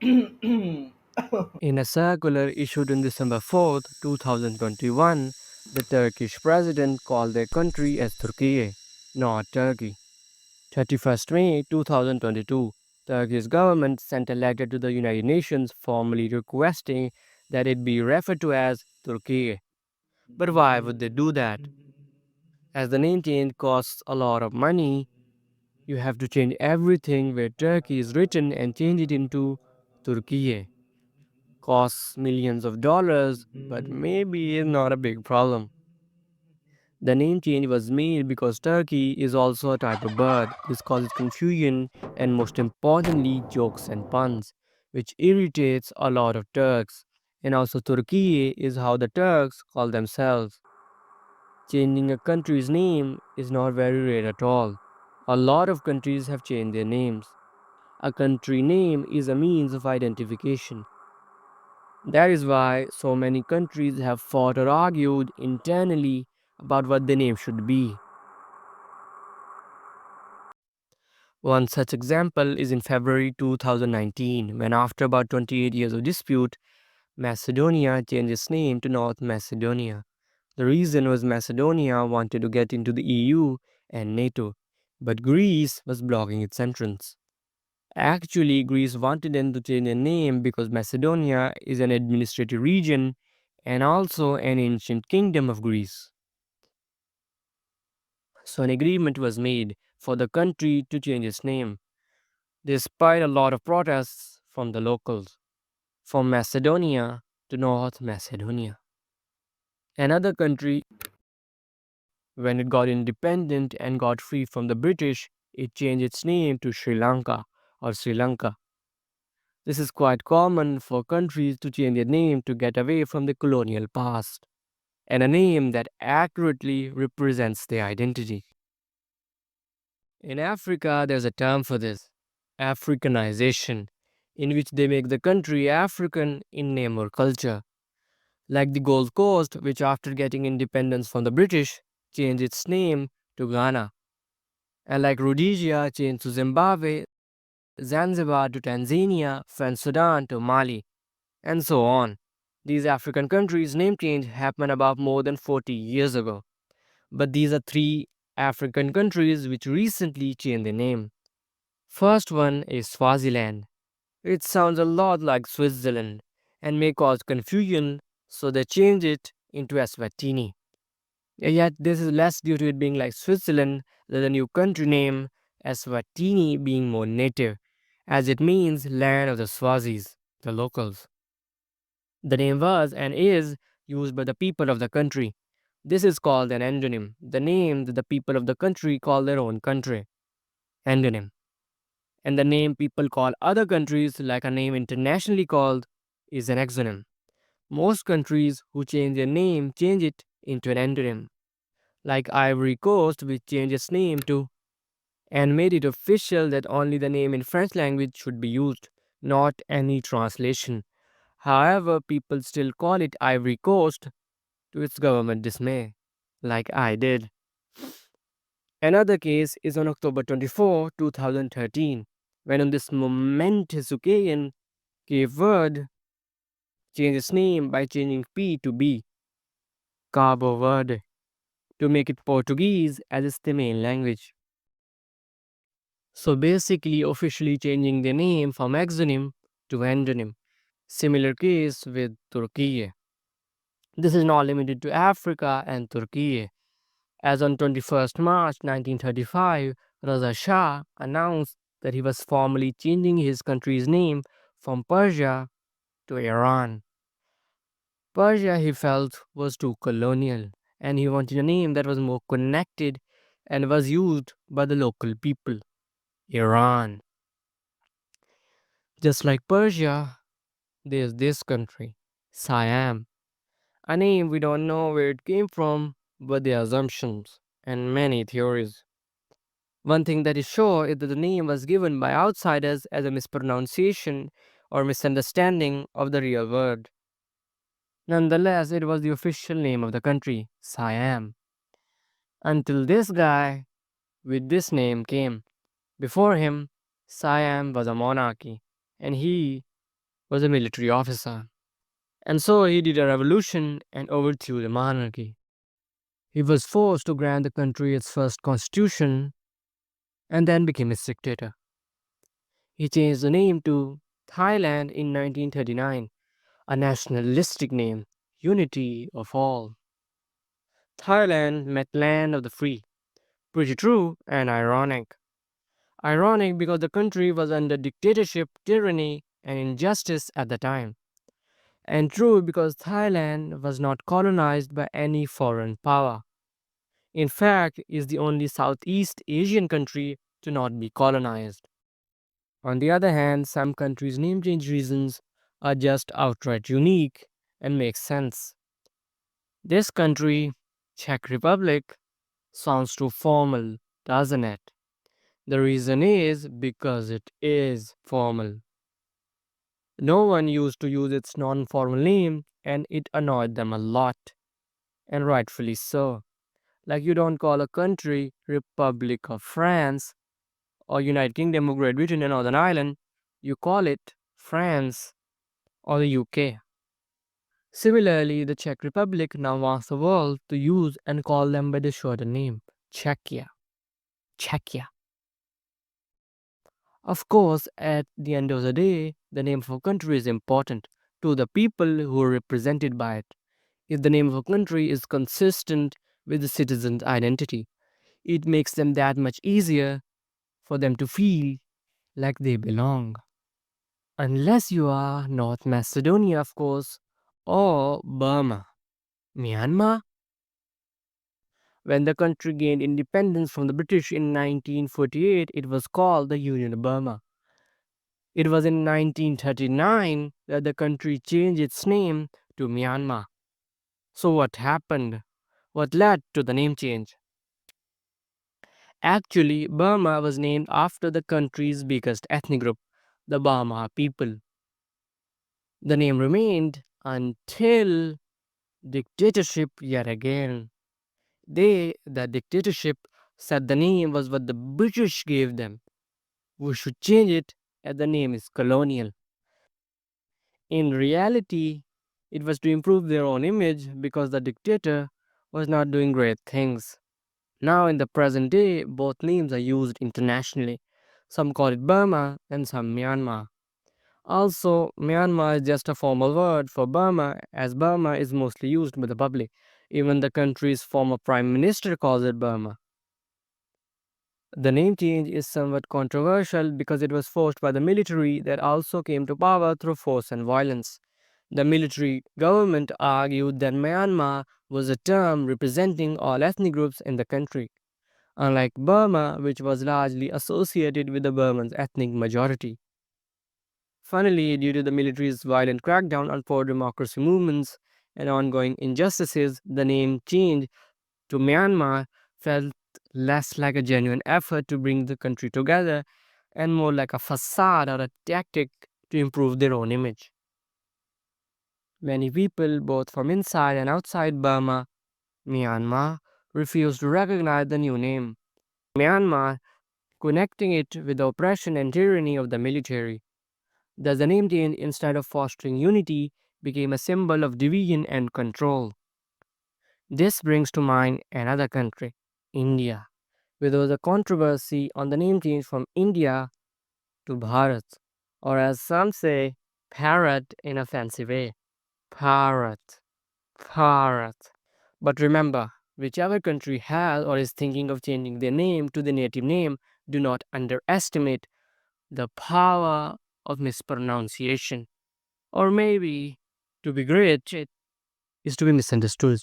In a circular issued on December 4th, 2021, the Turkish president called their country as Turkey, not Turkey. 31st May 2022, Turkey's government sent a letter to the United Nations formally requesting that it be referred to as Turkey. But why would they do that? As the name change costs a lot of money, you have to change everything where Turkey is written and change it into Turkey. Costs millions of dollars, but maybe is not a big problem. The name change was made because turkey is also a type of bird. This causes confusion and, most importantly, jokes and puns, which irritates a lot of Turks. And also, Turkey is how the Turks call themselves. Changing a country's name is not very rare at all. A lot of countries have changed their names. A country name is a means of identification. That is why so many countries have fought or argued internally about what the name should be. One such example is in February 2019, when after about 28 years of dispute, Macedonia changed its name to North Macedonia. The reason was Macedonia wanted to get into the EU and NATO, but Greece was blocking its entrance. Actually, Greece wanted them to change their name because Macedonia is an administrative region and also an ancient kingdom of Greece. So an agreement was made for the country to change its name, despite a lot of protests from the locals, from Macedonia to North Macedonia. Another country, when it got independent and got free from the British, it changed its name to Sri Lanka or Sri Lanka. This is quite common for countries to change their name to get away from the colonial past, and a name that accurately represents their identity. In Africa, there's a term for this: Africanization, in which they make the country African in name or culture. Like the Gold Coast, which after getting independence from the British, changed its name to Ghana. And like Rhodesia changed to Zimbabwe, Zanzibar to Tanzania, French Sudan to Mali, and so on. These African countries' name change happened about more than 40 years ago. But these are three African countries which recently changed their name. First one is Swaziland. It sounds a lot like Switzerland and may cause confusion, so they changed it into Eswatini. Yet this is less due to it being like Switzerland than the new country name, Eswatini being more native, as it means land of the Swazis, the locals. The name was and is used by the people of the country. This is called an endonym, the name that the people of the country call their own country. Endonym. And the name people call other countries, like a name internationally called, is an exonym. Most countries who change their name change it into an endonym, like Ivory Coast, which changed its name to and made it official that only the name in French language should be used, not any translation. However, people still call it Ivory Coast to its government dismay, like I did. Another case is on October 24, 2013, when on this momentous occasion, Cape Verde changed its name by changing P to B, Cabo Verde, to make it Portuguese as its the main language. So basically, officially changing the name from exonym to endonym. Similar case with Turkey. This is not limited to Africa and Turkey. As on 21st March 1935, Raza Shah announced that he was formally changing his country's name from Persia to Iran. Persia, he felt, was too colonial, and he wanted a name that was more connected and was used by the local people. Iran. Just like Persia, there's this country, Siam, a name we don't know where it came from, but there are assumptions and many theories. One thing that is sure is that the name was given by outsiders as a mispronunciation or misunderstanding of the real word. Nonetheless, it was the official name of the country, Siam, until this guy with this name came. Before him, Siam was a monarchy, and he was a military officer. And so he did a revolution and overthrew the monarchy. He was forced to grant the country its first constitution and then became its dictator. He changed the name to Thailand in 1939, a nationalistic name, unity of all. Thailand meant land of the free. Pretty true and ironic. Ironic because the country was under dictatorship, tyranny, and injustice at the time. And true because Thailand was not colonized by any foreign power. In fact, is the only Southeast Asian country to not be colonized. On the other hand, some countries' name change reasons are just outright unique and make sense. This country, Czech Republic, sounds too formal, doesn't it? The reason is because it is formal. No one used to use its non formal name, and it annoyed them a lot, and rightfully so. Like you don't call a country Republic of France or United Kingdom of Great Britain and Northern Ireland, you call it France or the UK. Similarly, the Czech Republic now wants the world to use and call them by the shorter name, Czechia. Czechia. Of course, at the end of the day, the name of a country is important to the people who are represented by it. If the name of a country is consistent with the citizen's identity, it makes them that much easier for them to feel like they belong. Unless you are North Macedonia, of course, or Burma. Myanmar? When the country gained independence from the British in 1948, it was called the Union of Burma. It was in 1939 that the country changed its name to Myanmar. So, what happened? What led to the name change? Actually, Burma was named after the country's biggest ethnic group, the Burma people. The name remained until dictatorship yet again. The dictatorship, said the name was what the British gave them. We should change it as the name is colonial. In reality, it was to improve their own image because the dictator was not doing great things. Now, in the present day, both names are used internationally. Some call it Burma and some Myanmar. Also, Myanmar is just a formal word for Burma, as Burma is mostly used by the public. Even the country's former prime minister calls it Burma. The name change is somewhat controversial because it was forced by the military that also came to power through force and violence. The military government argued that Myanmar was a term representing all ethnic groups in the country, unlike Burma, which was largely associated with the Burman's ethnic majority. Funnily, due to the military's violent crackdown on pro-democracy movements and ongoing injustices, the name change to Myanmar felt less like a genuine effort to bring the country together and more like a facade or a tactic to improve their own image. Many people, both from inside and outside Burma, Myanmar, refused to recognize the new name, Myanmar, connecting it with the oppression and tyranny of the military. Thus, the name change, instead of fostering unity, became a symbol of division and control. This brings to mind another country, India, where there was a controversy on the name change from India to Bharat, or as some say, Bharat in a fancy way. Bharat, Bharat. But remember, whichever country has or is thinking of changing their name to the native name, do not underestimate the power of mispronunciation. Or maybe, to be great, it is to be misunderstood.